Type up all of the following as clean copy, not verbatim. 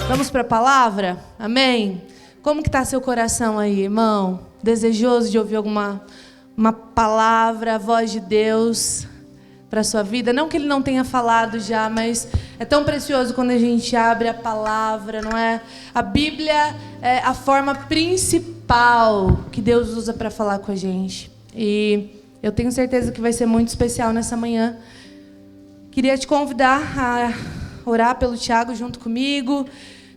Vamos para a palavra? Amém? Como que está seu coração aí, irmão? Desejoso de ouvir uma palavra, a voz de Deus para a sua vida? Não que Ele não tenha falado já, mas é tão precioso quando a gente abre a palavra, não é? A Bíblia é a forma principal que Deus usa para falar com a gente. E eu tenho certeza que vai ser muito especial nessa manhã. Queria te convidar a orar pelo Tiago junto comigo.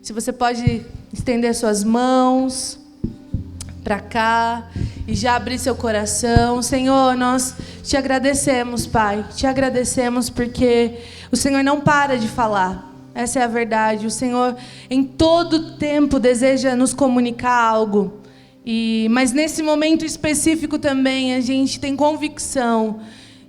Se você pode estender suas mãos para cá e já abrir seu coração. Senhor, nós te agradecemos, Pai. Te agradecemos porque o Senhor não para de falar. Essa é a verdade. O Senhor, em todo tempo, deseja nos comunicar algo. Mas nesse momento específico também, a gente tem convicção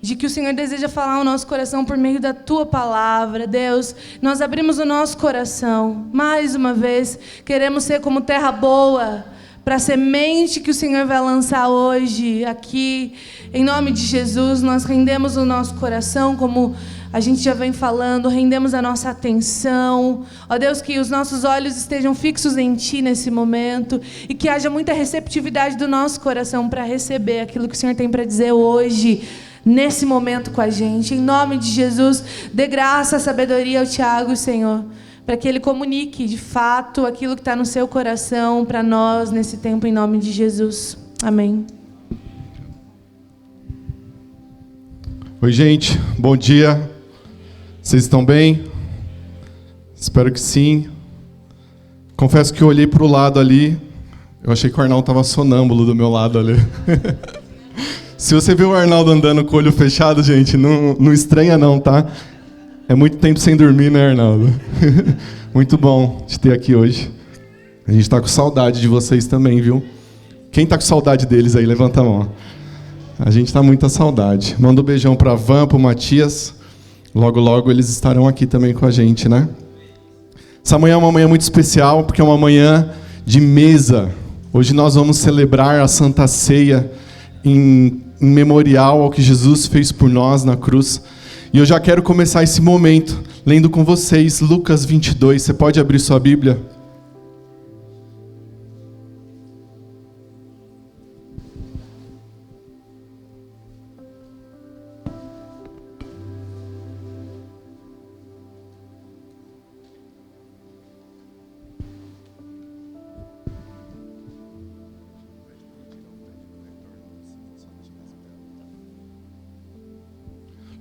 de que o Senhor deseja falar ao nosso coração por meio da Tua palavra. Deus, nós abrimos o nosso coração. Mais uma vez, queremos ser como terra boa para a semente que o Senhor vai lançar hoje aqui. Em nome de Jesus, nós rendemos o nosso coração, como a gente já vem falando, rendemos a nossa atenção. Ó Deus, que os nossos olhos estejam fixos em Ti nesse momento e que haja muita receptividade do nosso coração para receber aquilo que o Senhor tem para dizer hoje, nesse momento com a gente. Em nome de Jesus, dê graça, sabedoria ao Tiago, Senhor, para que ele comunique de fato aquilo que está no seu coração para nós nesse tempo, em nome de Jesus. Amém. Oi, gente, bom dia. Vocês estão bem? Espero que sim. Confesso que eu olhei para o lado ali, eu achei que o Arnaldo estava sonâmbulo do meu lado ali. Se você vê o Arnaldo andando com o olho fechado, gente, não estranha não, tá? É muito tempo sem dormir, né, Arnaldo? Muito bom te ter aqui hoje. A gente tá com saudade de vocês também, viu? Quem tá com saudade deles aí, levanta a mão. A gente tá com muita saudade. Manda um beijão pra Van, pro Matias. Logo, logo eles estarão aqui também com a gente, né? Essa manhã é uma manhã muito especial, porque é uma manhã de mesa. Hoje nós vamos celebrar a Santa Ceia em memorial ao que Jesus fez por nós na cruz. E eu já quero começar esse momento lendo com vocês Lucas 22. Você pode abrir sua Bíblia?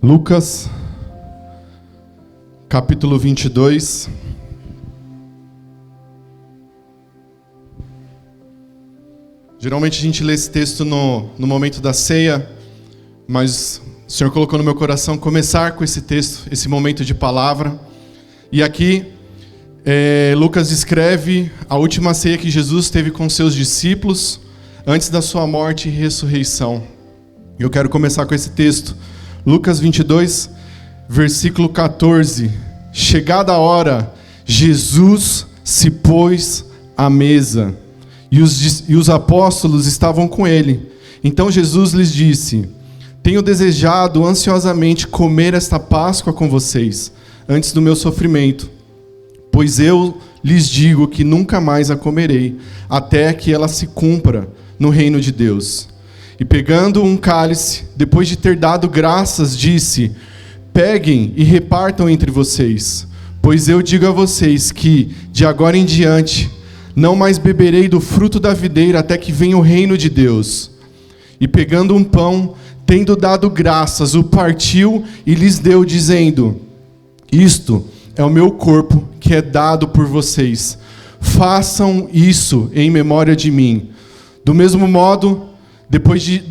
Lucas, capítulo 22. Geralmente a gente lê esse texto no momento da ceia, mas o Senhor colocou no meu coração começar com esse texto, esse momento de palavra. E aqui, Lucas descreve a última ceia que Jesus teve com seus discípulos antes da sua morte e ressurreição. Eu quero começar com esse texto. Lucas 22, versículo 14. Chegada a hora, Jesus se pôs à mesa, e os apóstolos estavam com ele. Então Jesus lhes disse: tenho desejado ansiosamente comer esta Páscoa com vocês, antes do meu sofrimento. Pois eu lhes digo que nunca mais a comerei, até que ela se cumpra no reino de Deus. E pegando um cálice, depois de ter dado graças, disse: peguem e repartam entre vocês, pois eu digo a vocês que, de agora em diante, não mais beberei do fruto da videira até que venha o reino de Deus. E pegando um pão, tendo dado graças, o partiu e lhes deu, dizendo: isto é o meu corpo que é dado por vocês. Façam isso em memória de mim. Do mesmo modo,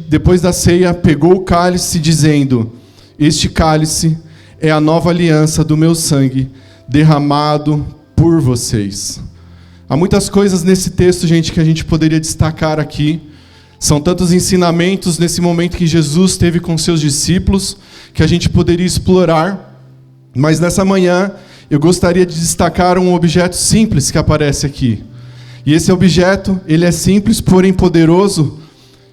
depois da ceia, pegou o cálice, dizendo: este cálice é a nova aliança do meu sangue, derramado por vocês. Há muitas coisas nesse texto, gente, que a gente poderia destacar aqui. São tantos ensinamentos nesse momento que Jesus teve com seus discípulos, que a gente poderia explorar. Mas nessa manhã, eu gostaria de destacar um objeto simples que aparece aqui. E esse objeto, ele é simples, porém poderoso,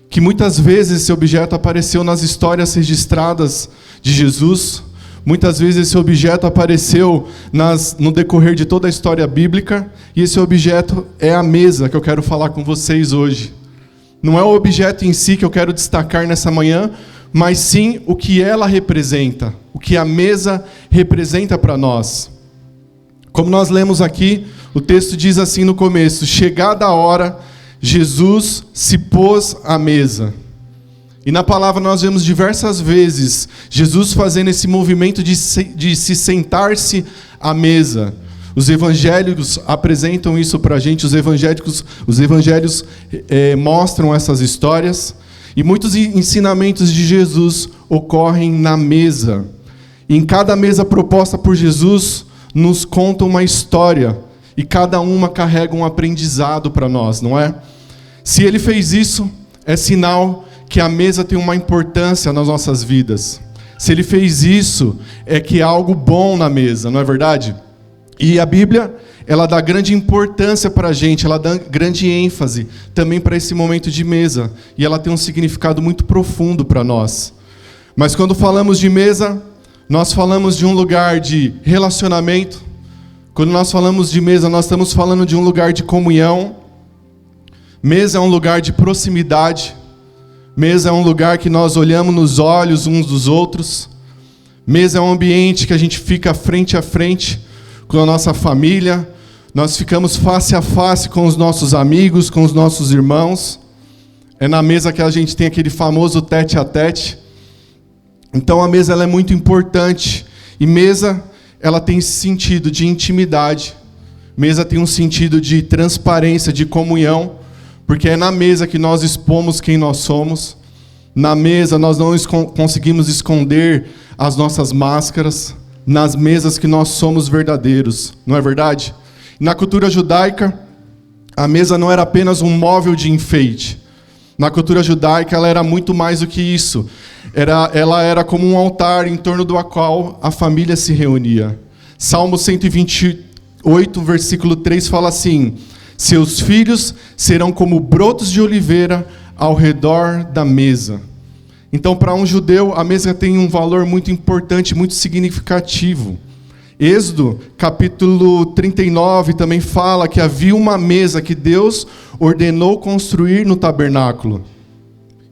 que muitas vezes esse objeto apareceu nas histórias registradas de Jesus. Muitas vezes esse objeto apareceu no decorrer de toda a história bíblica, e esse objeto é a mesa que eu quero falar com vocês hoje. Não é o objeto em si que eu quero destacar nessa manhã, mas sim o que ela representa, o que a mesa representa para nós. Como nós lemos aqui, o texto diz assim no começo: chegada a hora, Jesus se pôs à mesa. E na palavra nós vemos diversas vezes Jesus fazendo esse movimento de se sentar-se à mesa. Os evangélicos apresentam isso para a gente, os evangelhos mostram essas histórias. E muitos ensinamentos de Jesus ocorrem na mesa. E em cada mesa proposta por Jesus, nos conta uma história. E cada uma carrega um aprendizado para nós, não é? Se ele fez isso, é sinal que a mesa tem uma importância nas nossas vidas. Se ele fez isso, é que há algo bom na mesa, não é verdade? E a Bíblia, ela dá grande importância para a gente, ela dá grande ênfase também para esse momento de mesa. E ela tem um significado muito profundo para nós. Mas quando falamos de mesa, nós falamos de um lugar de relacionamento. Quando nós falamos de mesa, nós estamos falando de um lugar de comunhão. Mesa é um lugar de proximidade. Mesa é um lugar que nós olhamos nos olhos uns dos outros. Mesa é um ambiente que a gente fica frente a frente com a nossa família. Nós ficamos face a face com os nossos amigos, com os nossos irmãos. É na mesa que a gente tem aquele famoso tete a tete. Então a mesa ela é muito importante. E mesa, ela tem esse sentido de intimidade. Mesa tem um sentido de transparência, de comunhão. Porque é na mesa que nós expomos quem nós somos. Na mesa nós não conseguimos esconder as nossas máscaras. Nas mesas que nós somos verdadeiros, não é verdade? Na cultura judaica, a mesa não era apenas um móvel de enfeite. Na cultura judaica, ela era muito mais do que isso. Ela era como um altar em torno do qual a família se reunia. Salmo 128, versículo 3 fala assim: seus filhos serão como brotos de oliveira ao redor da mesa. Então, para um judeu, a mesa tem um valor muito importante, muito significativo. Êxodo, capítulo 39, também fala que havia uma mesa que Deus ordenou construir no tabernáculo.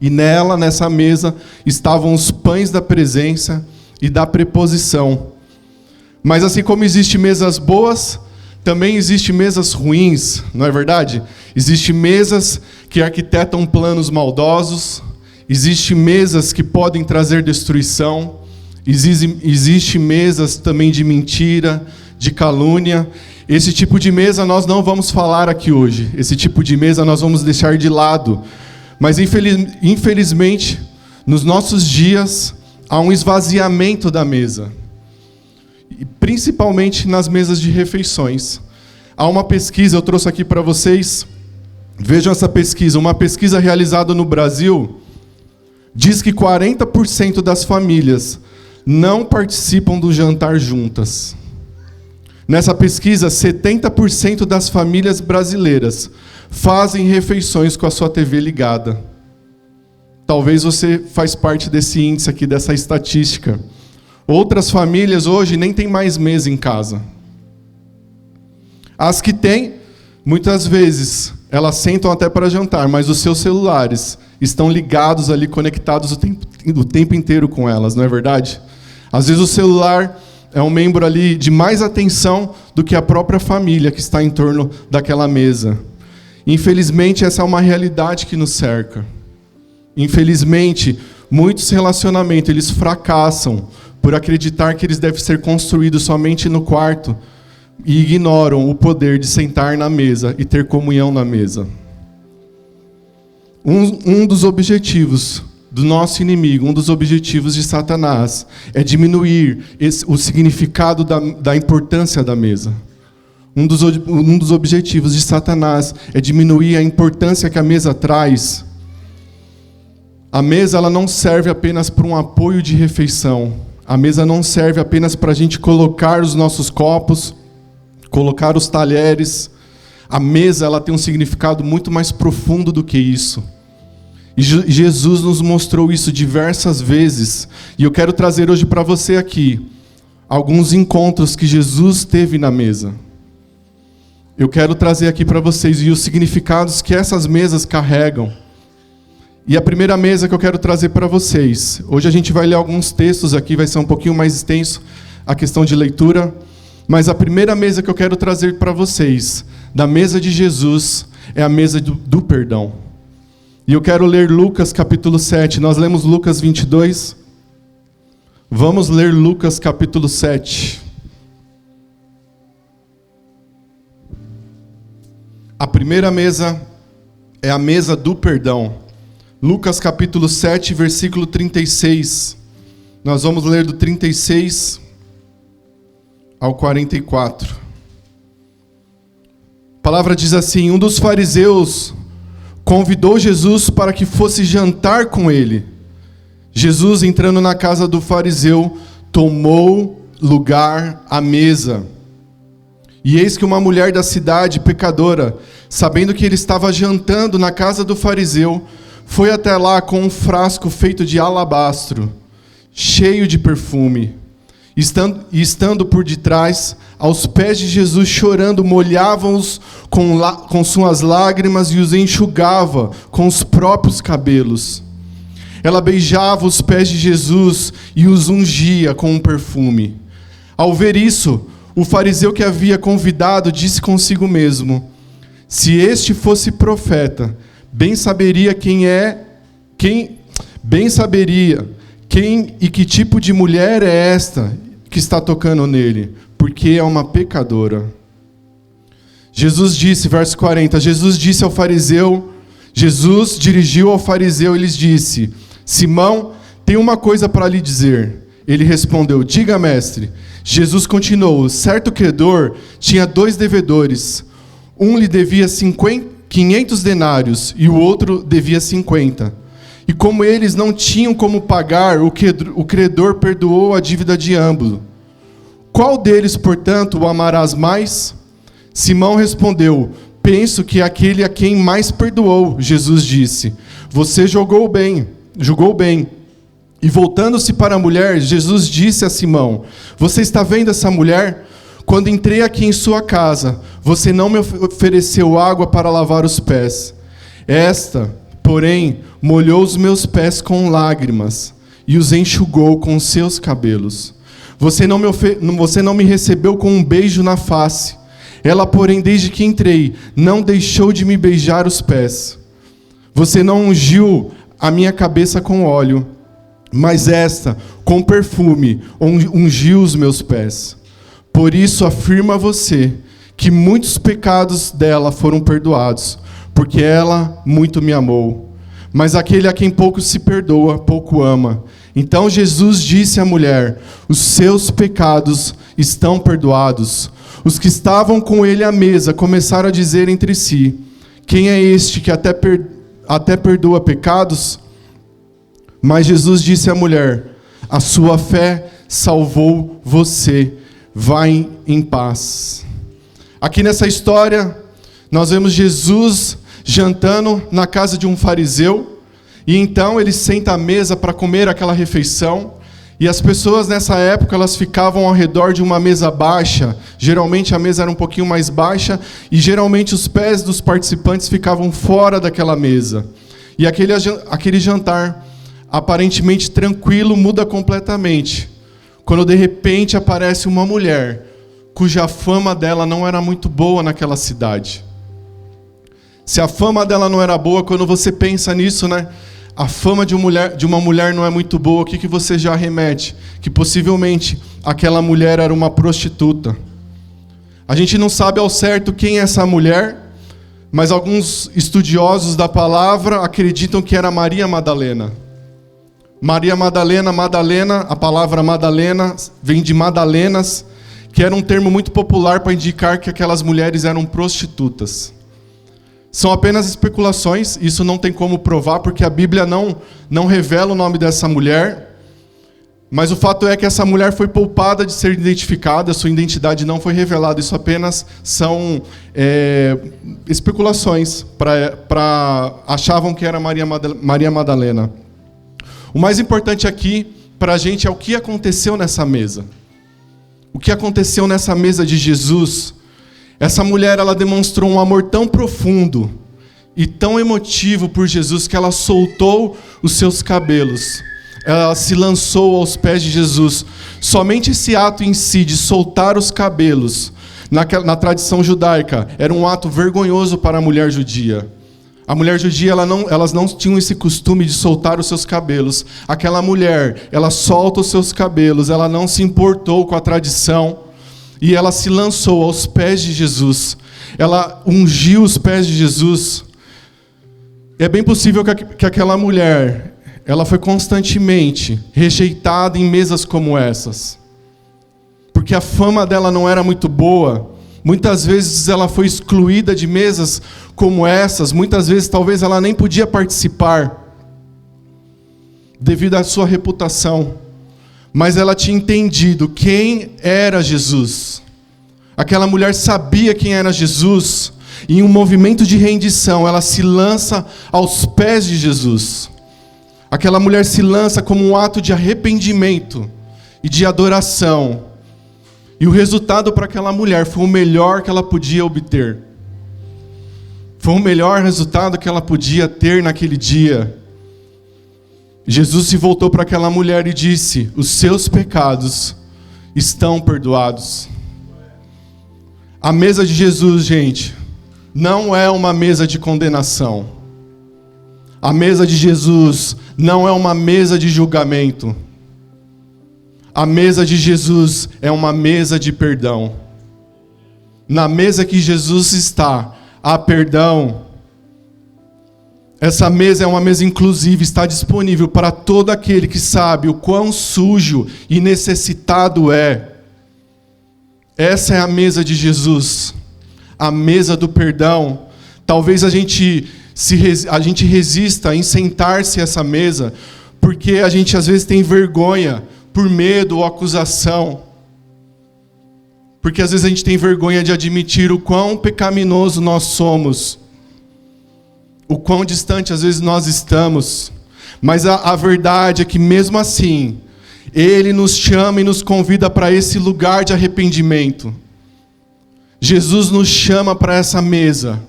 E nessa mesa, estavam os pães da presença e da preposição. Mas assim como existem mesas boas, também existem mesas ruins, não é verdade? Existem mesas que arquitetam planos maldosos. Existem mesas que podem trazer destruição. Existem mesas também de mentira, de calúnia. Esse tipo de mesa nós não vamos falar aqui hoje. Esse tipo de mesa nós vamos deixar de lado. Mas infelizmente, nos nossos dias, há um esvaziamento da mesa. E principalmente nas mesas de refeições. Há uma pesquisa, eu trouxe aqui para vocês. Vejam essa pesquisa. Uma pesquisa realizada no Brasil diz que 40% das famílias não participam do jantar juntas. Nessa pesquisa, 70% das famílias brasileiras fazem refeições com a sua TV ligada. Talvez você faz parte desse índice aqui, dessa estatística. Outras famílias hoje nem têm mais mesa em casa. As que têm, muitas vezes, elas sentam até para jantar, mas os seus celulares estão ligados ali, conectados o tempo inteiro com elas, não é verdade? Às vezes o celular é um membro ali de mais atenção do que a própria família que está em torno daquela mesa. Infelizmente, essa é uma realidade que nos cerca. Infelizmente, muitos relacionamentos eles fracassam por acreditar que eles devem ser construídos somente no quarto e ignoram o poder de sentar na mesa e ter comunhão na mesa. Um dos objetivos do nosso inimigo, um dos objetivos de Satanás, é diminuir o significado da importância da mesa. Um dos objetivos de Satanás é diminuir a importância que a mesa traz. A mesa ela não serve apenas para um apoio de refeição. A mesa não serve apenas para a gente colocar os nossos copos, colocar os talheres. A mesa ela tem um significado muito mais profundo do que isso. E Jesus nos mostrou isso diversas vezes. E eu quero trazer hoje para você aqui alguns encontros que Jesus teve na mesa. Eu quero trazer aqui para vocês e os significados que essas mesas carregam. E a primeira mesa que eu quero trazer para vocês, hoje a gente vai ler alguns textos aqui, vai ser um pouquinho mais extenso a questão de leitura, mas a primeira mesa que eu quero trazer para vocês, da mesa de Jesus, é a mesa do perdão. E eu quero ler Lucas capítulo 7, nós lemos Lucas 22, vamos ler Lucas capítulo 7. A primeira mesa é a mesa do perdão. Lucas capítulo 7, versículo 36. Nós vamos ler do 36 ao 44. A palavra diz assim: um dos fariseus convidou Jesus para que fosse jantar com ele. Jesus, entrando na casa do fariseu, tomou lugar à mesa. E eis que uma mulher da cidade, pecadora, sabendo que ele estava jantando na casa do fariseu, foi até lá com um frasco feito de alabastro, cheio de perfume. Estando por detrás, aos pés de Jesus, chorando, molhava-os com suas lágrimas e os enxugava com os próprios cabelos. Ela beijava os pés de Jesus e os ungia com um perfume. Ao ver isso, o fariseu que havia convidado disse consigo mesmo: se este fosse profeta, bem saberia quem e que tipo de mulher é esta que está tocando nele, porque é uma pecadora. Jesus disse, verso 40, Jesus dirigiu ao fariseu e lhes disse: Simão, tenho uma coisa para lhe dizer. Ele respondeu: diga, mestre. Jesus continuou: certo credor tinha 2 devedores. Um lhe devia 500 denários e o outro devia 50. E como eles não tinham como pagar, o credor perdoou a dívida de ambos. Qual deles, portanto, o amarás mais? Simão respondeu: penso que aquele a quem mais perdoou. Jesus disse: você julgou bem. E voltando-se para a mulher, Jesus disse a Simão: você está vendo essa mulher? Quando entrei aqui em sua casa, você não me ofereceu água para lavar os pés. Esta, porém, molhou os meus pés com lágrimas e os enxugou com seus cabelos. Você não me recebeu com um beijo na face. Ela, porém, desde que entrei, não deixou de me beijar os pés. Você não ungiu a minha cabeça com óleo, mas esta, com perfume, ungiu os meus pés. Por isso afirma você que muitos pecados dela foram perdoados, porque ela muito me amou. Mas aquele a quem pouco se perdoa, pouco ama. Então Jesus disse à mulher: os seus pecados estão perdoados. Os que estavam com ele à mesa começaram a dizer entre si: quem é este que até perdoa pecados? Mas Jesus disse à mulher: a sua fé salvou você. Vai em paz. Aqui nessa história, nós vemos Jesus jantando na casa de um fariseu, e então ele senta à mesa para comer aquela refeição, e as pessoas nessa época elas ficavam ao redor de uma mesa baixa. Geralmente a mesa era um pouquinho mais baixa, e geralmente os pés dos participantes ficavam fora daquela mesa. E aquele jantar, aparentemente tranquilo, muda completamente quando de repente aparece uma mulher cuja fama dela não era muito boa naquela cidade. Se a fama dela não era boa, quando você pensa nisso, né? A fama de uma mulher não é muito boa, o que você já remete? Que possivelmente aquela mulher era uma prostituta. A gente não sabe ao certo quem é essa mulher, mas alguns estudiosos da palavra acreditam que era Maria Madalena. Maria Madalena, a palavra Madalena vem de Madalenas, que era um termo muito popular para indicar que aquelas mulheres eram prostitutas. São apenas especulações, isso não tem como provar, porque a Bíblia não revela o nome dessa mulher, mas o fato é que essa mulher foi poupada de ser identificada, sua identidade não foi revelada, isso apenas são especulações, achavam que era Maria Madalena. O mais importante aqui para a gente é o que aconteceu nessa mesa. o que aconteceu nessa mesa de Jesus, essa mulher, ela demonstrou um amor tão profundo e tão emotivo por Jesus que ela soltou os seus cabelos. Ela se lançou aos pés de Jesus. Somente esse ato em si de soltar os cabelos, na tradição judaica, era um ato vergonhoso para a mulher judia. A mulher judia, elas não tinham esse costume de soltar os seus cabelos. Aquela mulher, ela solta os seus cabelos, ela não se importou com a tradição e ela se lançou aos pés de Jesus. Ela ungiu os pés de Jesus. É bem possível que aquela mulher, ela foi constantemente rejeitada em mesas como essas, porque a fama dela não era muito boa. Muitas vezes ela foi excluída de mesas como essas, muitas vezes talvez ela nem podia participar, devido à sua reputação. Mas ela tinha entendido quem era Jesus. Aquela mulher sabia quem era Jesus, e em um movimento de rendição, ela se lança aos pés de Jesus. Aquela mulher se lança como um ato de arrependimento e de adoração. E o resultado para aquela mulher foi o melhor que ela podia obter. Foi o melhor resultado que ela podia ter naquele dia. Jesus se voltou para aquela mulher e disse: os seus pecados estão perdoados. A mesa de Jesus, gente, não é uma mesa de condenação. A mesa de Jesus não é uma mesa de julgamento. A mesa de Jesus é uma mesa de perdão. Na mesa que Jesus está, há perdão. Essa mesa é uma mesa inclusiva, está disponível para todo aquele que sabe o quão sujo e necessitado é. Essa é a mesa de Jesus, a mesa do perdão. Talvez a gente resista em sentar-se a essa mesa, porque a gente às vezes tem vergonha, por medo ou acusação. Porque às vezes a gente tem vergonha de admitir o quão pecaminoso nós somos. O quão distante às vezes nós estamos. Mas a verdade é que mesmo assim, Ele nos chama e nos convida para esse lugar de arrependimento. Jesus nos chama para essa mesa.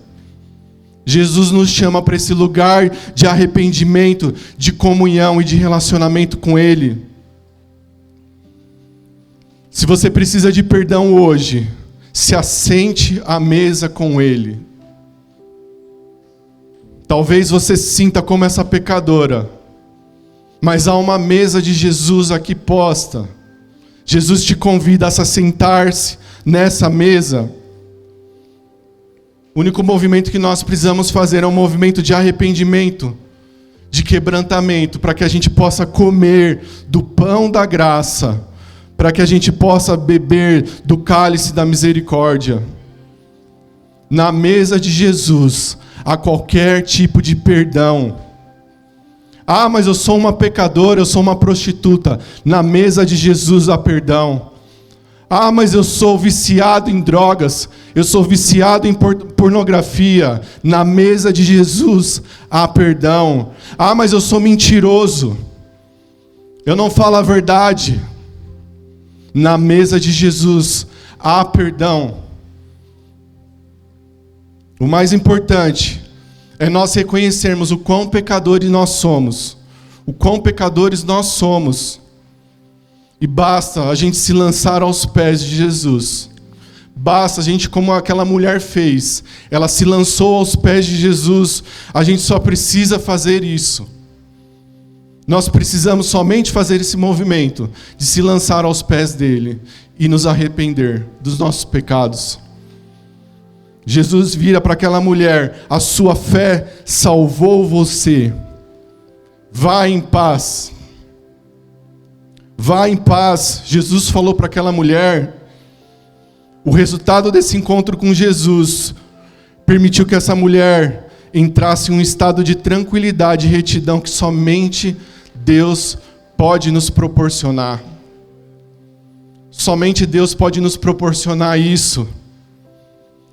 Jesus nos chama para esse lugar de arrependimento, de comunhão e de relacionamento com Ele. Se você precisa de perdão hoje, se assente à mesa com Ele. Talvez você se sinta como essa pecadora, mas há uma mesa de Jesus aqui posta. Jesus te convida a se sentar-se nessa mesa. O único movimento que nós precisamos fazer é um movimento de arrependimento, de quebrantamento, para que a gente possa comer do pão da graça, para que a gente possa beber do cálice da misericórdia. Na mesa de Jesus, há qualquer tipo de perdão. Ah, mas eu sou uma pecadora, eu sou uma prostituta. Na mesa de Jesus há perdão. Ah, mas eu sou viciado em drogas, eu sou viciado em pornografia. Na mesa de Jesus há perdão. Ah, mas eu sou mentiroso, eu não falo a verdade. Na mesa de Jesus há perdão. O mais importante é nós reconhecermos o quão pecadores nós somos. O quão pecadores nós somos. E basta a gente se lançar aos pés de Jesus. Basta a gente, como aquela mulher fez, ela se lançou aos pés de Jesus. A gente só precisa fazer isso. Nós precisamos somente fazer esse movimento de se lançar aos pés dele e nos arrepender dos nossos pecados. Jesus vira para aquela mulher: a sua fé salvou você. Vá em paz. Vá em paz. Jesus falou para aquela mulher. O resultado desse encontro com Jesus permitiu que essa mulher entrasse em um estado de tranquilidade e retidão que somente Deus pode nos proporcionar. Somente Deus pode nos proporcionar isso.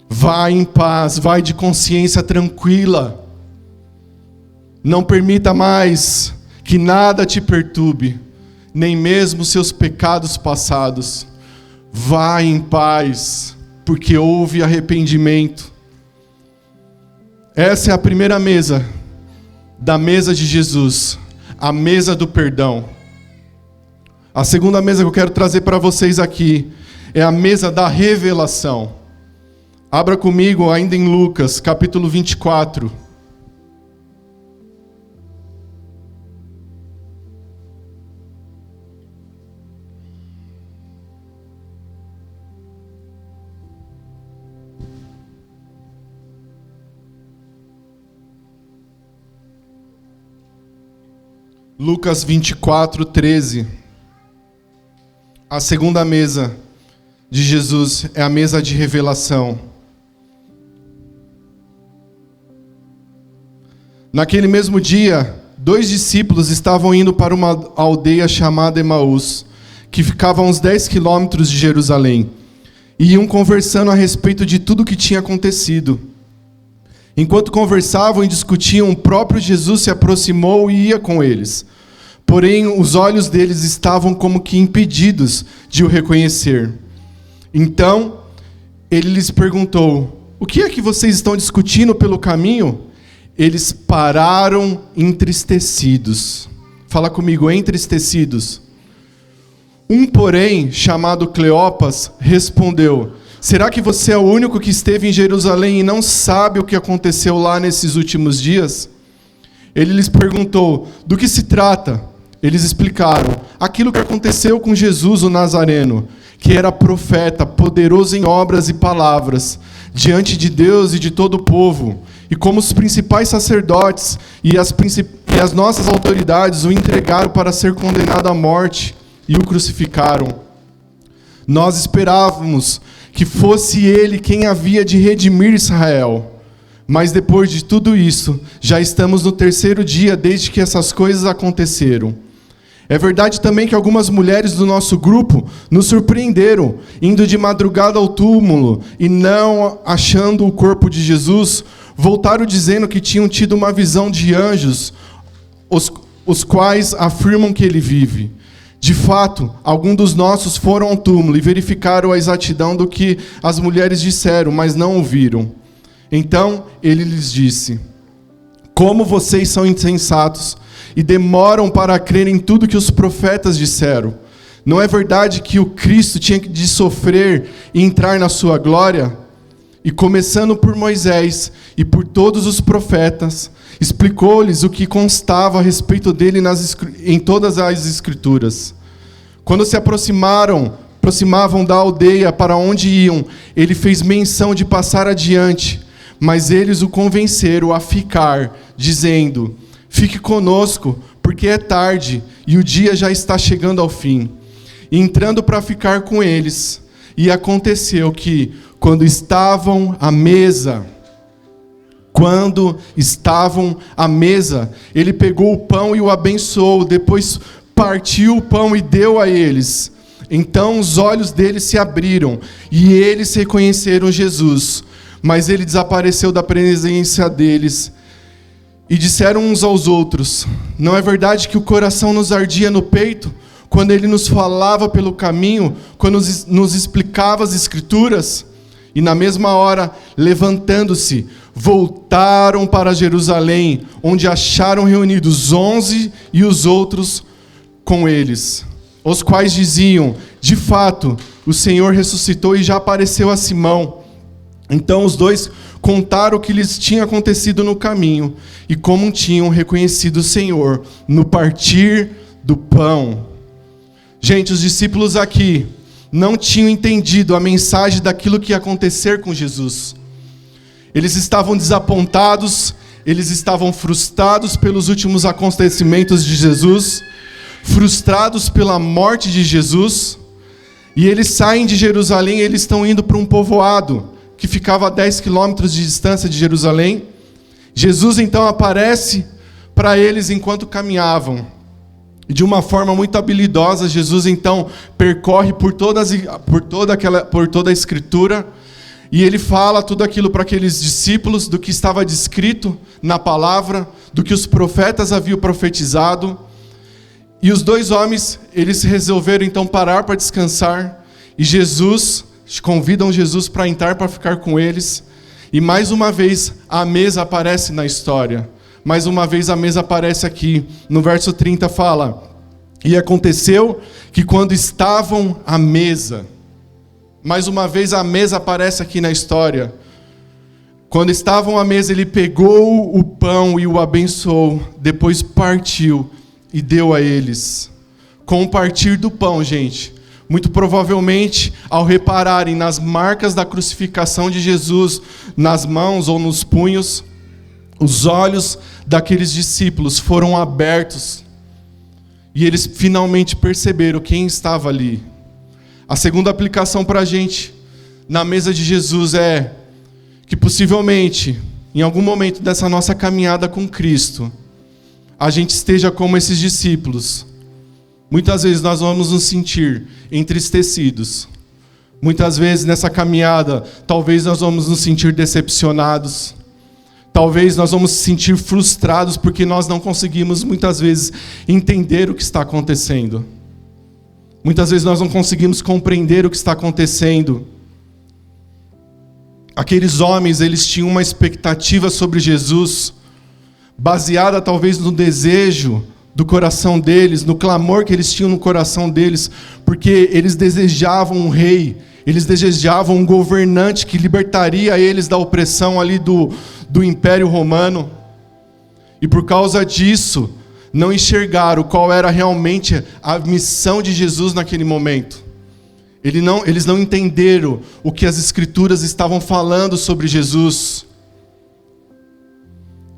Vai em paz, vai de consciência tranquila. Não permita mais que nada te perturbe, nem mesmo seus pecados passados. vá em paz, porque houve arrependimento. Essa é a primeira mesa, da mesa de Jesus, a mesa do perdão. A segunda mesa que eu quero trazer para vocês aqui é a mesa da revelação. Abra comigo ainda em Lucas, capítulo 24. Lucas 24, 13. A segunda mesa de Jesus é a mesa de revelação. Naquele mesmo dia, 2 discípulos estavam indo para uma aldeia chamada Emaús, que ficava a uns 10 quilômetros de Jerusalém, e iam conversando a respeito de tudo o que tinha acontecido. Enquanto conversavam e discutiam, o próprio Jesus se aproximou e ia com eles. Porém, os olhos deles estavam como que impedidos de o reconhecer. Então, ele lhes perguntou: o que é que vocês estão discutindo pelo caminho? Eles pararam entristecidos. Fala comigo, entristecidos. Um, porém, chamado Cleopas, respondeu: será que você é o único que esteve em Jerusalém e não sabe o que aconteceu lá nesses últimos dias? Ele lhes perguntou: do que se trata? Eles explicaram: aquilo que aconteceu com Jesus o Nazareno, que era profeta, poderoso em obras e palavras, diante de Deus e de todo o povo. E como os principais sacerdotes e as nossas autoridades o entregaram para ser condenado à morte e o crucificaram. Nós esperávamos que fosse ele quem havia de redimir Israel. Mas depois de tudo isso, já estamos no 3º dia desde que essas coisas aconteceram. É verdade também que algumas mulheres do nosso grupo nos surpreenderam, indo de madrugada ao túmulo e não achando o corpo de Jesus, voltaram dizendo que tinham tido uma visão de anjos, os quais afirmam que ele vive. De fato, alguns dos nossos foram ao túmulo e verificaram a exatidão do que as mulheres disseram, mas não ouviram. Então ele lhes disse: como vocês são insensatos e demoram para crer em tudo que os profetas disseram. Não é verdade que o Cristo tinha de sofrer e entrar na sua glória? E começando por Moisés e por todos os profetas, explicou-lhes o que constava a respeito dele em todas as Escrituras. Quando se aproximavam da aldeia para onde iam, ele fez menção de passar adiante, mas eles o convenceram a ficar, dizendo: fique conosco, porque é tarde e o dia já está chegando ao fim. E entrando para ficar com eles, e aconteceu que, quando estavam à mesa, ele pegou o pão e o abençoou, depois partiu o pão e deu a eles. Então os olhos deles se abriram, e eles reconheceram Jesus, mas ele desapareceu da presença deles. E disseram uns aos outros: não é verdade que o coração nos ardia no peito, quando ele nos falava pelo caminho, quando nos explicava as Escrituras? E na mesma hora, levantando-se, voltaram para Jerusalém, onde acharam reunidos 11 e os outros com eles, os quais diziam: de fato, o Senhor ressuscitou e já apareceu a Simão. Então os dois contaram o que lhes tinha acontecido no caminho e como tinham reconhecido o Senhor no partir do pão. Gente, os discípulos aqui não tinham entendido a mensagem daquilo que ia acontecer com Jesus. Eles estavam desapontados, eles estavam frustrados pelos últimos acontecimentos de Jesus, frustrados pela morte de Jesus, e eles saem de Jerusalém e eles estão indo para um povoado que ficava a 10 quilômetros de distância de Jerusalém. Jesus então aparece para eles enquanto caminhavam. E de uma forma muito habilidosa, Jesus então percorre por toda a Escritura, e ele fala tudo aquilo para aqueles discípulos, do que estava descrito na palavra, do que os profetas haviam profetizado. E os 2 homens, eles resolveram então parar para descansar, E convidam Jesus para entrar para ficar com eles. E mais uma vez a mesa aparece na história. Mais uma vez a mesa aparece aqui. No verso 30 fala: e aconteceu que quando estavam à mesa, mais uma vez a mesa aparece aqui na história. Quando estavam à mesa, ele pegou o pão e o abençoou, depois partiu e deu a eles. Com o partir do pão, gente, muito provavelmente, ao repararem nas marcas da crucificação de Jesus, nas mãos ou nos punhos, os olhos daqueles discípulos foram abertos e eles finalmente perceberam quem estava ali. A segunda aplicação para a gente na mesa de Jesus é que possivelmente, em algum momento dessa nossa caminhada com Cristo, a gente esteja como esses discípulos. Muitas vezes nós vamos nos sentir entristecidos. Muitas vezes nessa caminhada, talvez nós vamos nos sentir decepcionados. Talvez nós vamos nos sentir frustrados porque nós não conseguimos muitas vezes entender o que está acontecendo. Muitas vezes nós não conseguimos compreender o que está acontecendo. Aqueles homens, eles tinham uma expectativa sobre Jesus, baseada talvez no desejo do coração deles, no clamor que eles tinham no coração deles, porque eles desejavam um rei, eles desejavam um governante que libertaria eles da opressão ali do Império Romano. E por causa disso, não enxergaram qual era realmente a missão de Jesus naquele momento. Eles não entenderam o que as Escrituras estavam falando sobre Jesus.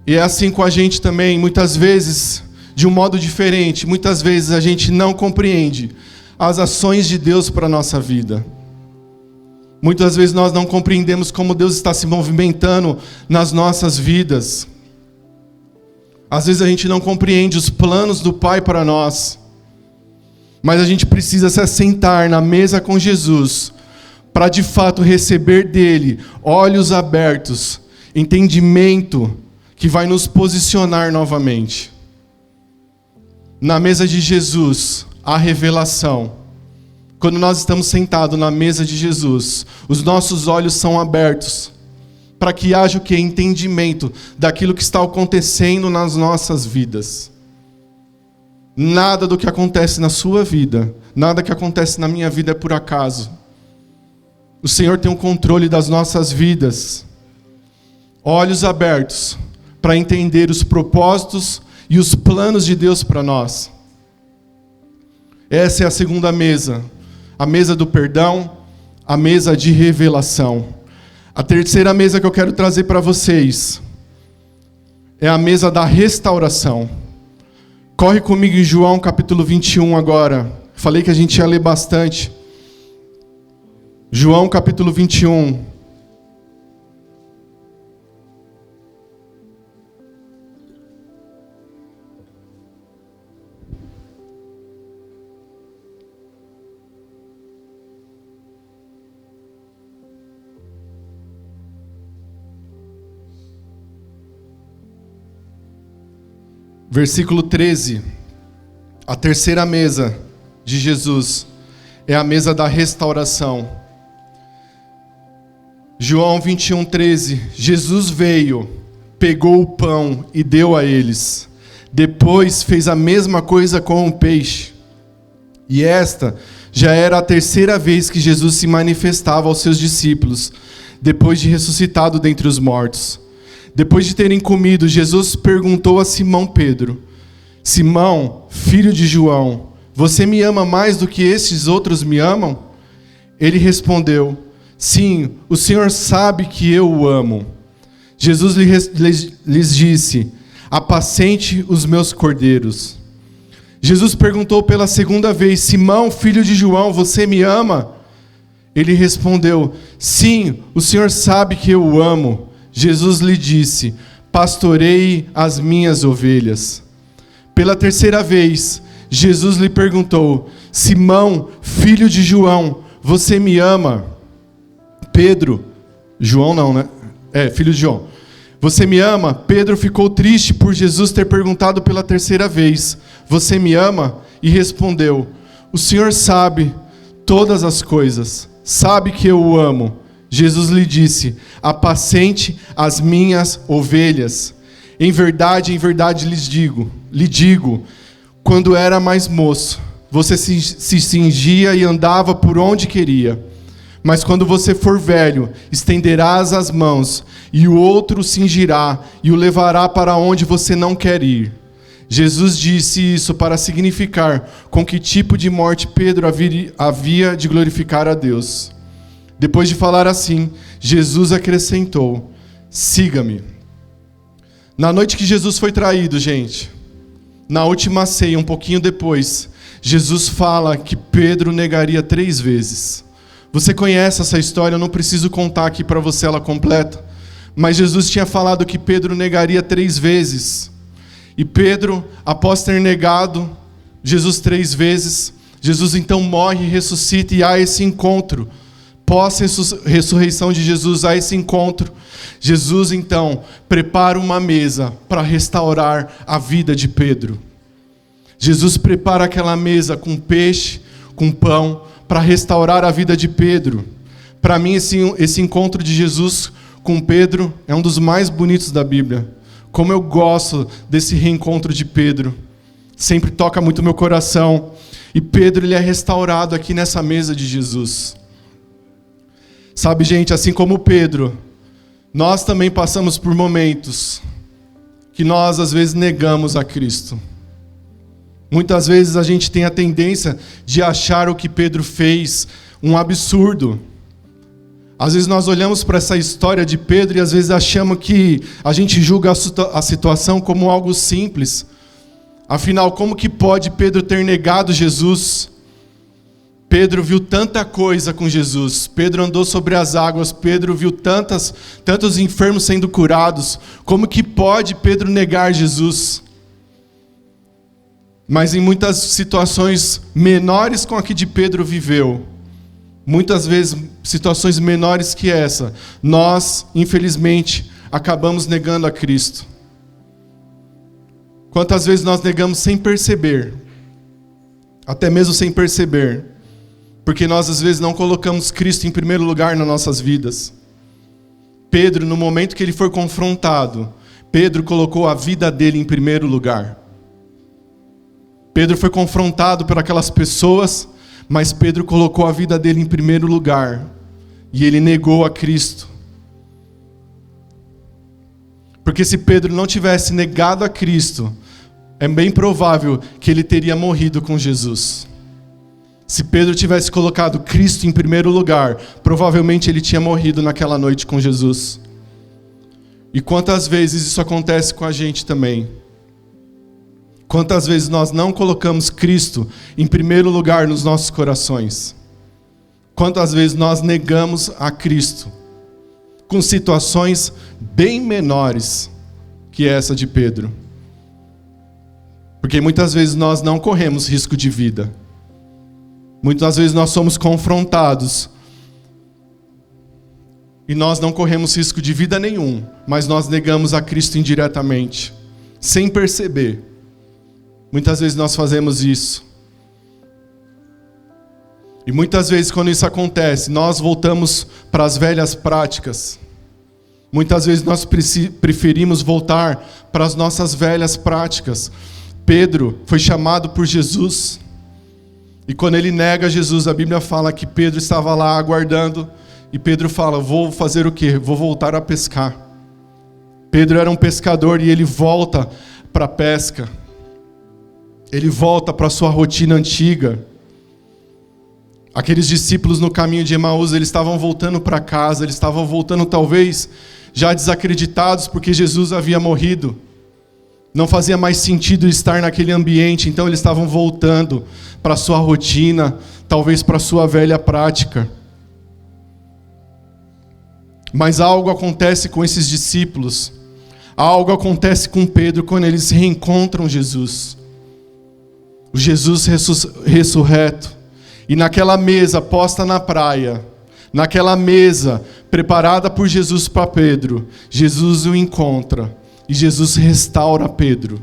E é assim com a gente também, muitas vezes, de um modo diferente, muitas vezes a gente não compreende as ações de Deus para a nossa vida. Muitas vezes nós não compreendemos como Deus está se movimentando nas nossas vidas. Às vezes a gente não compreende os planos do Pai para nós. Mas a gente precisa se assentar na mesa com Jesus para de fato receber dele olhos abertos, entendimento que vai nos posicionar novamente. Na mesa de Jesus, a revelação. Quando nós estamos sentados na mesa de Jesus, os nossos olhos são abertos para que haja o que? Entendimento daquilo que está acontecendo nas nossas vidas. Nada do que acontece na sua vida, nada que acontece na minha vida é por acaso. O Senhor tem o controle das nossas vidas. Olhos abertos para entender os propósitos e os planos de Deus para nós. Essa é a segunda mesa. A mesa do perdão, a mesa de revelação. A terceira mesa que eu quero trazer para vocês é a mesa da restauração. Corre comigo em João capítulo 21 agora. Falei que a gente ia ler bastante. João capítulo 21. Versículo 13, a terceira mesa de Jesus é a mesa da restauração. João 21, 13, Jesus veio, pegou o pão e deu a eles. Depois fez a mesma coisa com o peixe. E esta já era a terceira vez que Jesus se manifestava aos seus discípulos, depois de ressuscitado dentre os mortos. Depois de terem comido, Jesus perguntou a Simão Pedro: Simão, filho de João, você me ama mais do que estes outros me amam? Ele respondeu: sim, o Senhor sabe que eu o amo. Jesus lhes disse: apacente os meus cordeiros. Jesus perguntou pela segunda vez: Simão, filho de João, você me ama? Ele respondeu: sim, o Senhor sabe que eu o amo. Jesus lhe disse: pastoreie as minhas ovelhas. Pela terceira vez, Jesus lhe perguntou: Simão, filho de João, você me ama? Pedro, João não, né? Filho de João. Você me ama? Pedro ficou triste por Jesus ter perguntado pela terceira vez: você me ama? E respondeu: o Senhor sabe todas as coisas. Sabe que eu o amo. Jesus lhe disse: apacente as minhas ovelhas. Em verdade lhe digo, quando era mais moço, você se cingia e andava por onde queria. Mas quando você for velho, estenderás as mãos, e o outro o cingirá e o levará para onde você não quer ir. Jesus disse isso para significar com que tipo de morte Pedro havia de glorificar a Deus. Depois de falar assim, Jesus acrescentou: siga-me. Na noite que Jesus foi traído, gente, na última ceia, um pouquinho depois, Jesus fala que Pedro negaria 3 vezes. Você conhece essa história, eu não preciso contar aqui para você ela completa. Mas Jesus tinha falado que Pedro negaria 3 vezes. E Pedro, após ter negado Jesus 3 vezes, Jesus então morre e ressuscita e há esse encontro. Pós-ressurreição de Jesus, há esse encontro. Jesus então prepara uma mesa para restaurar a vida de Pedro. Jesus prepara aquela mesa com peixe, com pão, para restaurar a vida de Pedro. Para mim, esse encontro de Jesus com Pedro é um dos mais bonitos da Bíblia. Como eu gosto desse reencontro de Pedro. Sempre toca muito meu coração. E Pedro, ele é restaurado aqui nessa mesa de Jesus. Sabe, gente, assim como Pedro, nós também passamos por momentos que nós, às vezes, negamos a Cristo. Muitas vezes a gente tem a tendência de achar o que Pedro fez um absurdo. Às vezes nós olhamos para essa história de Pedro e às vezes achamos que a gente julga a situação como algo simples. Afinal, como que pode Pedro ter negado Jesus? Pedro viu tanta coisa com Jesus. Pedro andou sobre as águas. Pedro viu tantos enfermos sendo curados. Como que pode Pedro negar Jesus? Mas em muitas situações menores com a que de Pedro viveu, muitas vezes situações menores que essa, nós, infelizmente, acabamos negando a Cristo. Quantas vezes nós negamos sem perceber, até mesmo sem perceber, porque nós às vezes não colocamos Cristo em primeiro lugar nas nossas vidas. Pedro, no momento que ele foi confrontado, Pedro colocou a vida dele em primeiro lugar. Pedro foi confrontado por aquelas pessoas, mas Pedro colocou a vida dele em primeiro lugar. E ele negou a Cristo. Porque se Pedro não tivesse negado a Cristo, é bem provável que ele teria morrido com Jesus. Se Pedro tivesse colocado Cristo em primeiro lugar, provavelmente ele tinha morrido naquela noite com Jesus. E quantas vezes isso acontece com a gente também? Quantas vezes nós não colocamos Cristo em primeiro lugar nos nossos corações? Quantas vezes nós negamos a Cristo com situações bem menores que essa de Pedro? Porque muitas vezes nós não corremos risco de vida. Muitas vezes nós somos confrontados e nós não corremos risco de vida nenhum, mas nós negamos a Cristo indiretamente, sem perceber. Muitas vezes nós fazemos isso. E muitas vezes quando isso acontece, nós voltamos para as velhas práticas. Muitas vezes nós preferimos voltar para as nossas velhas práticas. Pedro foi chamado por Jesus. E quando ele nega Jesus, a Bíblia fala que Pedro estava lá aguardando. E Pedro fala: vou fazer o quê? Vou voltar a pescar. Pedro era um pescador e ele volta para a pesca. Ele volta para a sua rotina antiga. Aqueles discípulos no caminho de Emaús, eles estavam voltando para casa, eles estavam voltando talvez já desacreditados porque Jesus havia morrido. Não fazia mais sentido estar naquele ambiente, então eles estavam voltando para a sua rotina, talvez para a sua velha prática. Mas algo acontece com esses discípulos, algo acontece com Pedro quando eles reencontram Jesus. O Jesus ressurreto. E naquela mesa posta na praia, naquela mesa preparada por Jesus para Pedro, Jesus o encontra e Jesus restaura Pedro.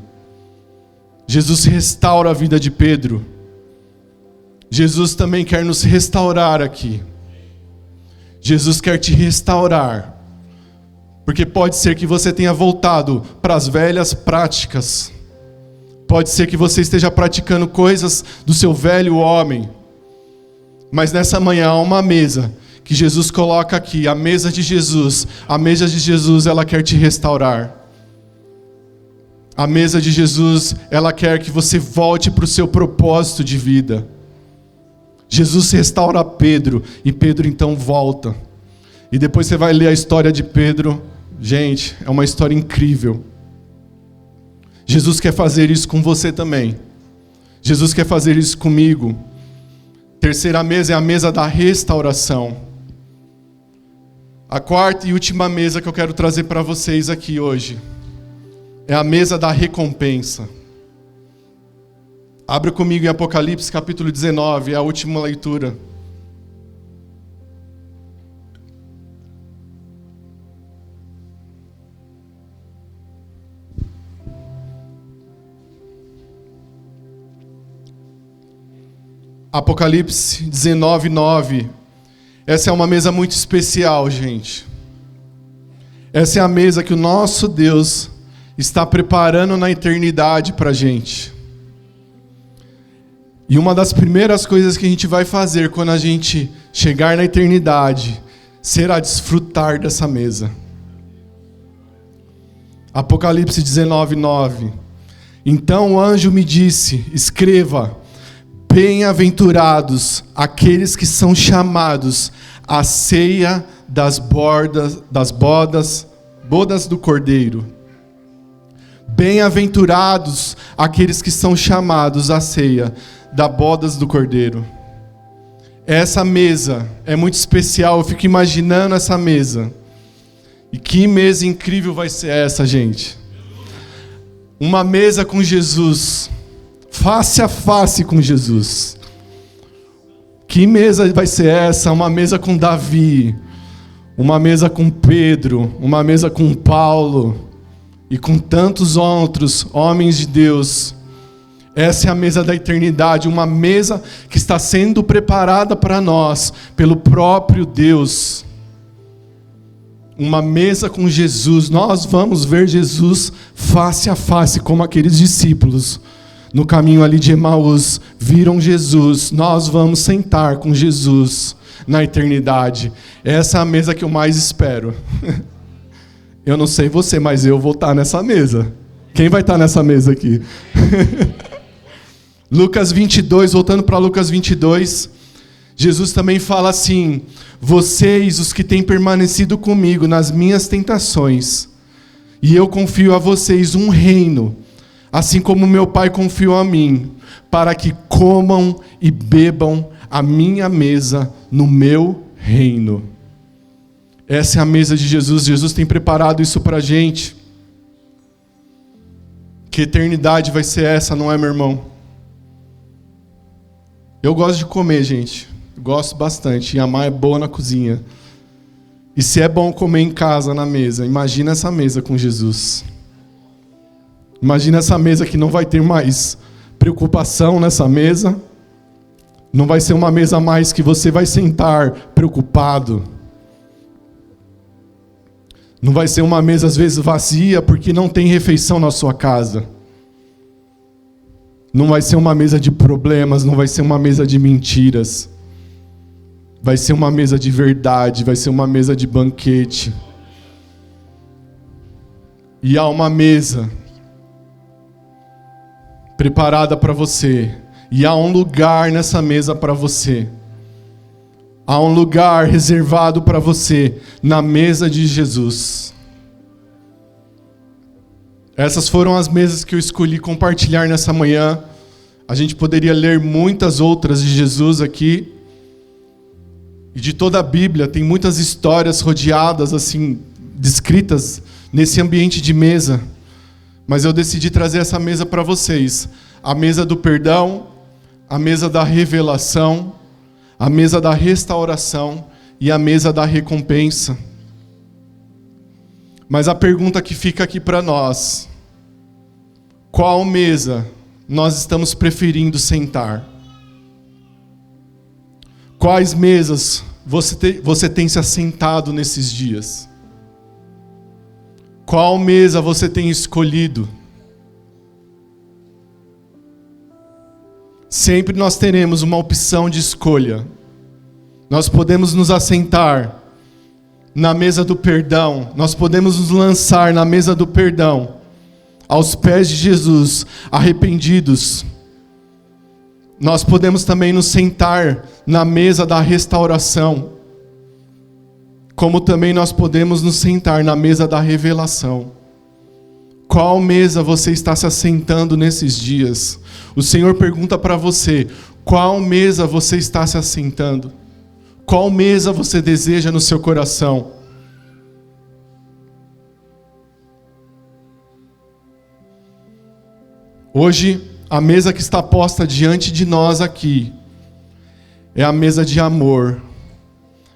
Jesus restaura a vida de Pedro. Jesus também quer nos restaurar aqui. Jesus quer te restaurar. Porque pode ser que você tenha voltado para as velhas práticas. Pode ser que você esteja praticando coisas do seu velho homem. Mas nessa manhã há uma mesa que Jesus coloca aqui, a mesa de Jesus. A mesa de Jesus, ela quer te restaurar. A mesa de Jesus, ela quer que você volte para o seu propósito de vida. Jesus restaura Pedro, e Pedro então volta. E depois você vai ler a história de Pedro. Gente, é uma história incrível. Jesus quer fazer isso com você também. Jesus quer fazer isso comigo. Terceira mesa é a mesa da restauração. A quarta e última mesa que eu quero trazer para vocês aqui hoje é a mesa da recompensa. Abra comigo em Apocalipse capítulo 19, é a última leitura. Apocalipse 19, 9. Essa é uma mesa muito especial, gente. Essa é a mesa que o nosso Deus está preparando na eternidade para a gente. E uma das primeiras coisas que a gente vai fazer quando a gente chegar na eternidade será desfrutar dessa mesa. Apocalipse 19, 9. Então o anjo me disse: escreva, bem-aventurados aqueles que são chamados à ceia das bodas do Cordeiro. Bem-aventurados aqueles que são chamados à ceia das bodas do Cordeiro. Essa mesa é muito especial, eu fico imaginando essa mesa. E que mesa incrível vai ser essa, gente. Uma mesa com Jesus, face a face com Jesus. Que mesa vai ser essa? Uma mesa com Davi, uma mesa com Pedro, uma mesa com Paulo e com tantos outros homens de Deus. Essa é a mesa da eternidade, uma mesa que está sendo preparada para nós pelo próprio Deus. Uma mesa com Jesus. Nós vamos ver Jesus face a face, como aqueles discípulos no caminho ali de Emaús viram Jesus. Nós vamos sentar com Jesus na eternidade. Essa é a mesa que eu mais espero. Eu não sei você, mas eu vou estar nessa mesa. Quem vai estar nessa mesa aqui? Lucas 22, voltando para Lucas 22, Jesus também fala assim: vocês, os que têm permanecido comigo nas minhas tentações, e eu confio a vocês um reino, assim como meu Pai confiou a mim, para que comam e bebam a minha mesa no meu reino. Essa é a mesa de Jesus. Jesus tem preparado isso para a gente. Que eternidade vai ser essa, não é, meu irmão? Eu gosto de comer, gente. Gosto bastante. E a Má é boa na cozinha. E se é bom comer em casa, na mesa, imagina essa mesa com Jesus. Imagina essa mesa que não vai ter mais preocupação nessa mesa. Não vai ser uma mesa mais que você vai sentar preocupado. Não vai ser uma mesa às vezes vazia porque não tem refeição na sua casa. Não vai ser uma mesa de problemas, não vai ser uma mesa de mentiras. Vai ser uma mesa de verdade, vai ser uma mesa de banquete. E há uma mesa preparada para você. E há um lugar nessa mesa para você. Há um lugar reservado para você na mesa de Jesus. Essas foram as mesas que eu escolhi compartilhar nessa manhã. A gente poderia ler muitas outras de Jesus aqui. E de toda a Bíblia, tem muitas histórias rodeadas, assim, descritas nesse ambiente de mesa. Mas eu decidi trazer essa mesa para vocês. A mesa do perdão, a mesa da revelação, a mesa da restauração e a mesa da recompensa. Mas a pergunta que fica aqui para nós: qual mesa nós estamos preferindo sentar? Quais mesas você tem se assentado nesses dias? Qual mesa você tem escolhido? Sempre nós teremos uma opção de escolha. Nós podemos nos assentar na mesa do perdão. Nós podemos nos lançar na mesa do perdão, aos pés de Jesus, arrependidos. Nós podemos também nos sentar na mesa da restauração, como também nós podemos nos sentar na mesa da revelação. Qual mesa você está se assentando nesses dias? O Senhor pergunta para você, qual mesa você está se assentando? Qual mesa você deseja no seu coração? Hoje, a mesa que está posta diante de nós aqui é a mesa de amor.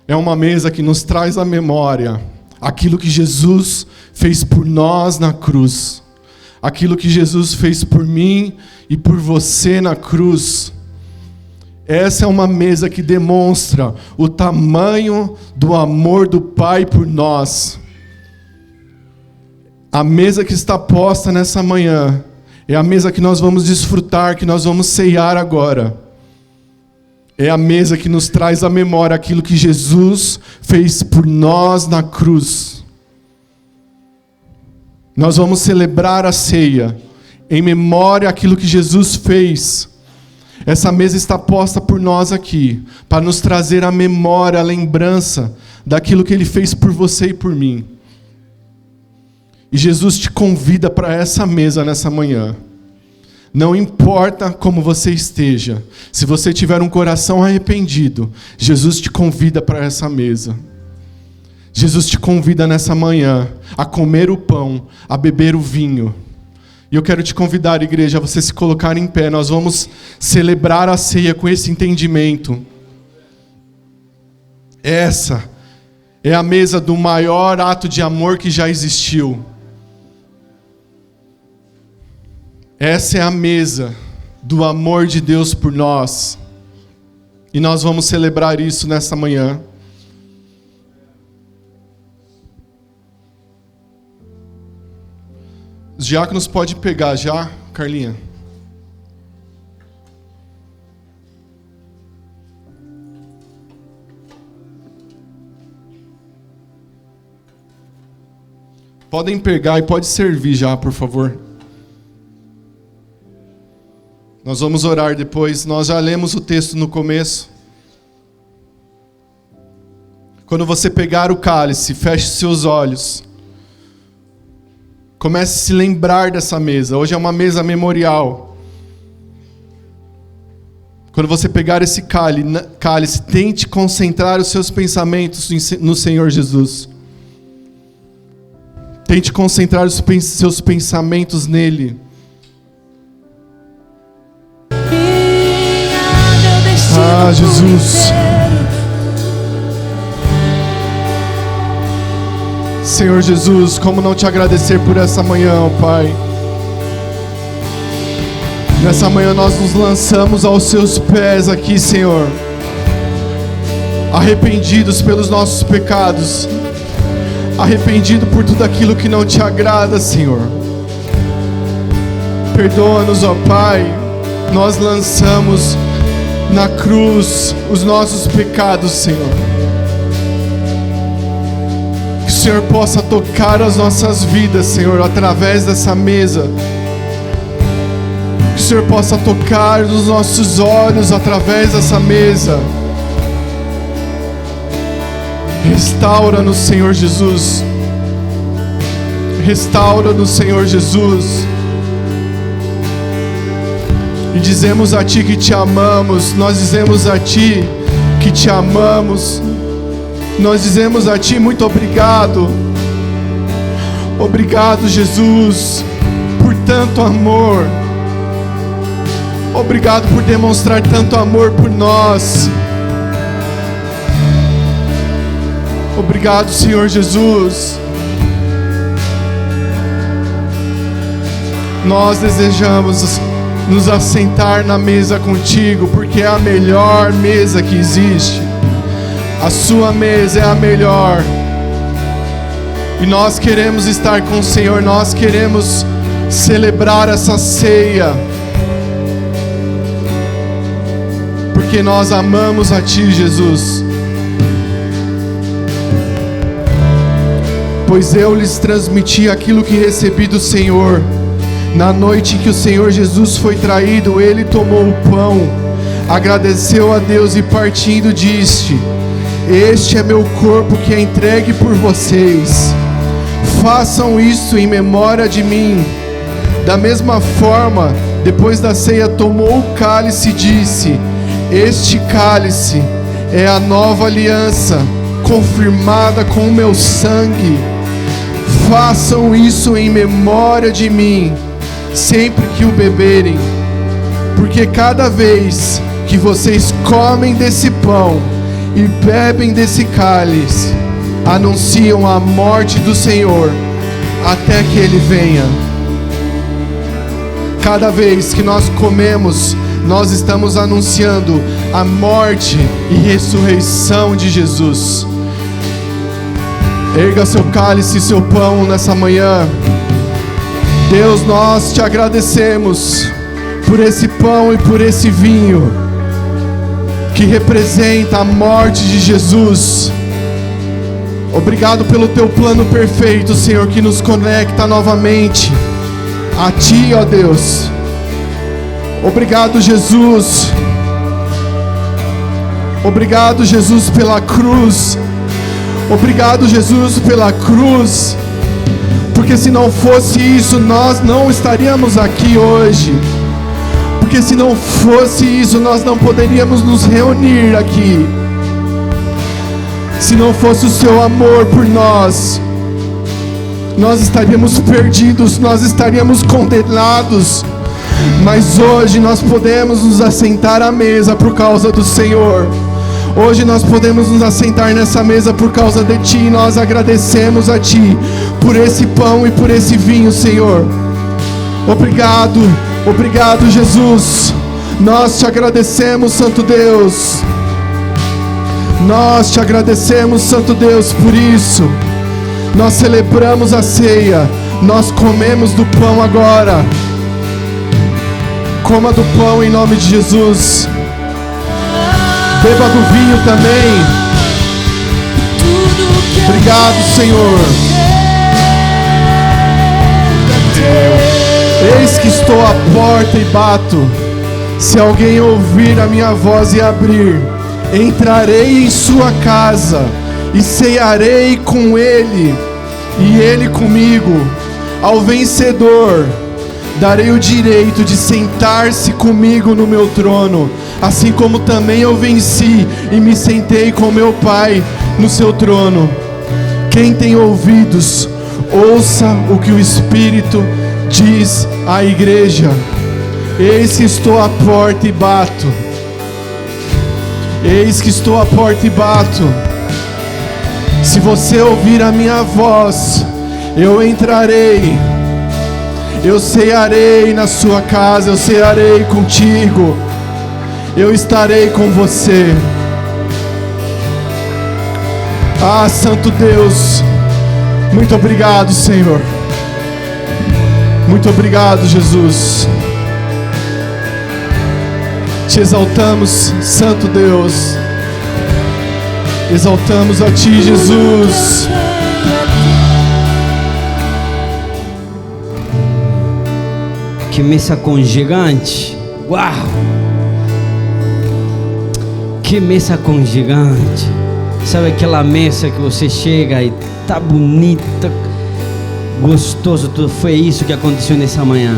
É uma mesa que nos traz à memória aquilo que Jesus fez por nós na cruz. Aquilo que Jesus fez por mim e por você na cruz. Essa é uma mesa que demonstra o tamanho do amor do Pai por nós. A mesa que está posta nessa manhã é a mesa que nós vamos desfrutar, que nós vamos ceiar agora. É a mesa que nos traz à memória aquilo que Jesus fez por nós na cruz. Nós vamos celebrar a ceia em memória àquilo que Jesus fez. Essa mesa está posta por nós aqui, para nos trazer à memória, a lembrança daquilo que Ele fez por você e por mim. E Jesus te convida para essa mesa nessa manhã. Não importa como você esteja, se você tiver um coração arrependido, Jesus te convida para essa mesa. Jesus te convida nessa manhã a comer o pão, a beber o vinho. E eu quero te convidar, igreja, a você se colocar em pé. Nós vamos celebrar a ceia com esse entendimento. Essa é a mesa do maior ato de amor que já existiu. Essa é a mesa do amor de Deus por nós. E nós vamos celebrar isso nessa manhã. Os diáconos podem pegar já, Carlinha. Podem pegar e pode servir já, por favor. Nós vamos orar depois. Nós já lemos o texto no começo. Quando você pegar o cálice, feche seus olhos. Comece a se lembrar dessa mesa. Hoje é uma mesa memorial. Quando você pegar esse cálice, tente concentrar os seus pensamentos no Senhor Jesus. Tente concentrar os seus pensamentos nele. Ah, Jesus. Senhor Jesus, como não te agradecer por essa manhã, ó Pai. Nessa manhã nós nos lançamos aos seus pés aqui, Senhor, arrependidos pelos nossos pecados, arrependido por tudo aquilo que não te agrada, Senhor. Perdoa-nos, ó Pai. Nós lançamos na cruz os nossos pecados, Senhor. Que o Senhor possa tocar as nossas vidas, Senhor, através dessa mesa. Que o Senhor possa tocar nos nossos olhos através dessa mesa. Restaura-nos, Senhor Jesus. Restaura-nos, Senhor Jesus. E dizemos a Ti que te amamos. Nós dizemos a Ti que te amamos. Nós dizemos a Ti muito obrigado. Obrigado, Jesus, por tanto amor. Obrigado por demonstrar tanto amor por nós. Obrigado, Senhor Jesus. Nós desejamos nos assentar na mesa contigo, porque é a melhor mesa que existe. A sua mesa é a melhor. E nós queremos estar com o Senhor, nós queremos celebrar essa ceia, porque nós amamos a Ti, Jesus. Pois eu lhes transmiti aquilo que recebi do Senhor. Na noite em que o Senhor Jesus foi traído, Ele tomou o pão, agradeceu a Deus e partindo disse: este é meu corpo que é entregue por vocês. Façam isso em memória de mim. Da mesma forma, depois da ceia, tomou o cálice e disse: este cálice é a nova aliança, confirmada com o meu sangue. Façam isso em memória de mim, sempre que o beberem, porque cada vez que vocês comem desse pão e bebem desse cálice, anunciam a morte do Senhor até que Ele venha. Cada vez que nós comemos, nós estamos anunciando a morte e ressurreição de Jesus. Erga seu cálice e seu pão nessa manhã. Deus, nós te agradecemos por esse pão e por esse vinho que representa a morte de Jesus. Obrigado pelo teu plano perfeito, Senhor, que nos conecta novamente a Ti, ó Deus. Obrigado, Jesus. Obrigado, Jesus, pela cruz. Obrigado, Jesus, pela cruz. Porque se não fosse isso, nós não estaríamos aqui hoje. Porque se não fosse isso, nós não poderíamos nos reunir aqui. Se não fosse o seu amor por nós, nós estaríamos perdidos, nós estaríamos condenados. Mas hoje nós podemos nos assentar à mesa por causa do Senhor. Hoje nós podemos nos assentar nessa mesa por causa de Ti. E nós agradecemos a Ti por esse pão e por esse vinho, Senhor. Obrigado, obrigado, Jesus. Nós te agradecemos, Santo Deus. Nós te agradecemos, Santo Deus, por isso. Nós celebramos a ceia. Nós comemos do pão agora. Coma do pão em nome de Jesus. Beba do vinho também. Obrigado, Senhor. Eis que estou à porta e bato. Se alguém ouvir a minha voz e abrir, entrarei em sua casa e cearei com ele e ele comigo. Ao vencedor darei o direito de sentar-se comigo no meu trono, assim como também eu venci e me sentei com meu Pai no seu trono. Quem tem ouvidos, ouça o que o Espírito diz à igreja. Eis que estou à porta e bato. Eis que estou à porta e bato. Se você ouvir a minha voz, eu entrarei. Eu cearei na sua casa, eu cearei contigo. Eu estarei com você. Ah, Santo Deus, muito obrigado, Senhor. Muito obrigado, Jesus. Te exaltamos, Santo Deus. Exaltamos a Ti, Jesus. Que mesa aconchegante. Uau! Que mesa aconchegante. Sabe aquela mesa que você chega e tá bonita, gostoso, tudo. Foi isso que aconteceu nessa manhã.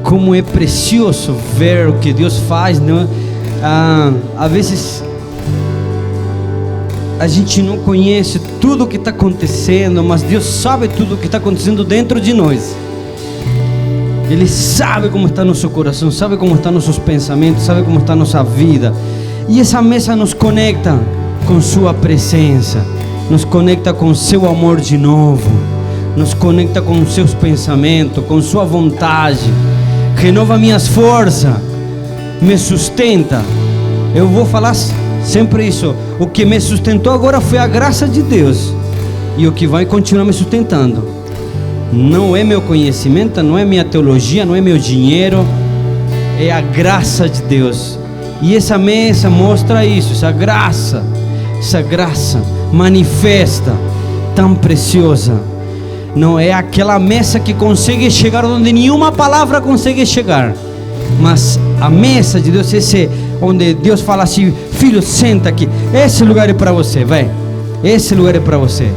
Como é precioso ver o que Deus faz, não? Às vezes a gente não conhece tudo o que está acontecendo, mas Deus sabe tudo o que está acontecendo dentro de nós. Ele sabe como está nosso coração, sabe como estão nossos pensamentos, sabe como está nossa vida. E essa mesa nos conecta com Sua presença, nos conecta com Seu amor de novo, nos conecta com os seus pensamentos, com sua vontade, renova minhas forças, me sustenta. Eu vou falar sempre isso, o que me sustentou agora foi a graça de Deus, e o que vai continuar me sustentando não é meu conhecimento, não é minha teologia, não é meu dinheiro, é a graça de Deus. E essa mesa mostra isso, essa graça manifesta, tão preciosa. Não é aquela mesa que consegue chegar onde nenhuma palavra consegue chegar, mas a mesa de Deus, esse onde Deus fala assim: filho, senta aqui, esse lugar é para você, vai, esse lugar é para você.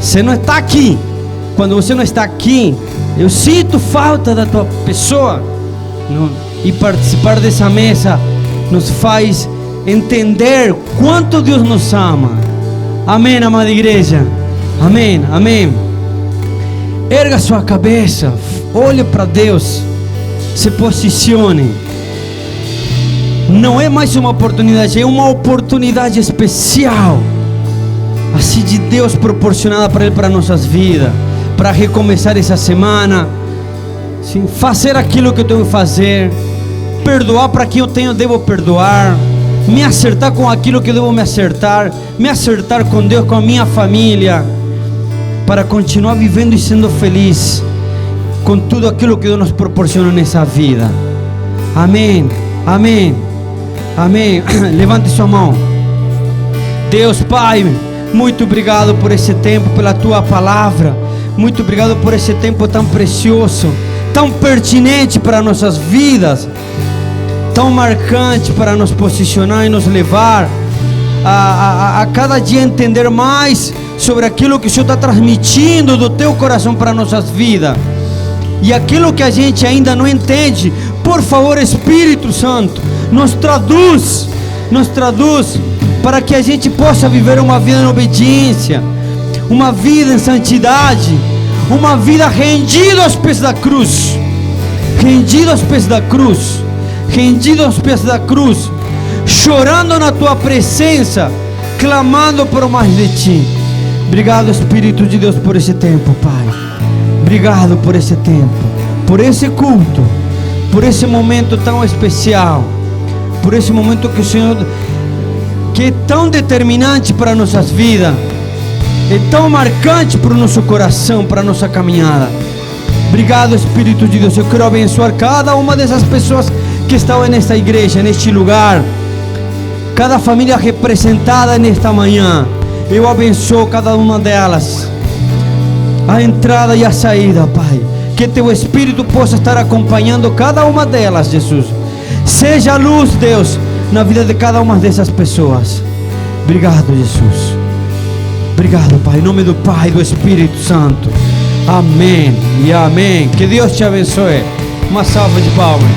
Você não está aqui. Quando você não está aqui, eu sinto falta da tua pessoa. E participar dessa mesa nos faz entender quanto Deus nos ama. Amém, amada igreja? Amém, amém. Erga sua cabeça, olhe para Deus, se posicione. Não é mais uma oportunidade, é uma oportunidade especial, assim, de Deus proporcionada para Ele, para nossas vidas, para recomeçar essa semana, sim, fazer aquilo que eu tenho que fazer, perdoar para quem eu devo perdoar, me acertar com aquilo que eu devo me acertar com Deus, com a minha família, para continuar vivendo e sendo feliz com tudo aquilo que Deus nos proporciona nessa vida. Amém, amém, amém. Levante sua mão. Deus Pai, muito obrigado por esse tempo, pela Tua palavra. Muito obrigado por esse tempo tão precioso, tão pertinente para nossas vidas, tão marcante para nos posicionar e nos levar a cada dia entender mais sobre aquilo que o Senhor está transmitindo do Teu coração para nossas vidas. E aquilo que a gente ainda não entende, por favor, Espírito Santo, nos traduz para que a gente possa viver uma vida em obediência, uma vida em santidade, uma vida rendida aos pés da cruz, rendido aos pés da cruz, rendido aos pés da cruz, chorando na Tua presença, clamando por mais de Ti. Obrigado, Espírito de Deus, por esse tempo, Pai. Obrigado por esse tempo, por esse culto, por esse momento tão especial, por esse momento que o Senhor, que é tão determinante para nossas vidas, é tão marcante para o nosso coração, para a nossa caminhada. Obrigado, Espírito de Deus. Eu quero abençoar cada uma dessas pessoas que estão nesta igreja, neste lugar, cada família representada nesta manhã. Eu abençoo cada uma delas, a entrada e a saída, Pai. Que Teu Espírito possa estar acompanhando cada uma delas, Jesus. Seja a luz, Deus, na vida de cada uma dessas pessoas. Obrigado, Jesus. Obrigado, Pai, em nome do Pai e do Espírito Santo. Amém e amém. Que Deus te abençoe. Uma salva de palmas.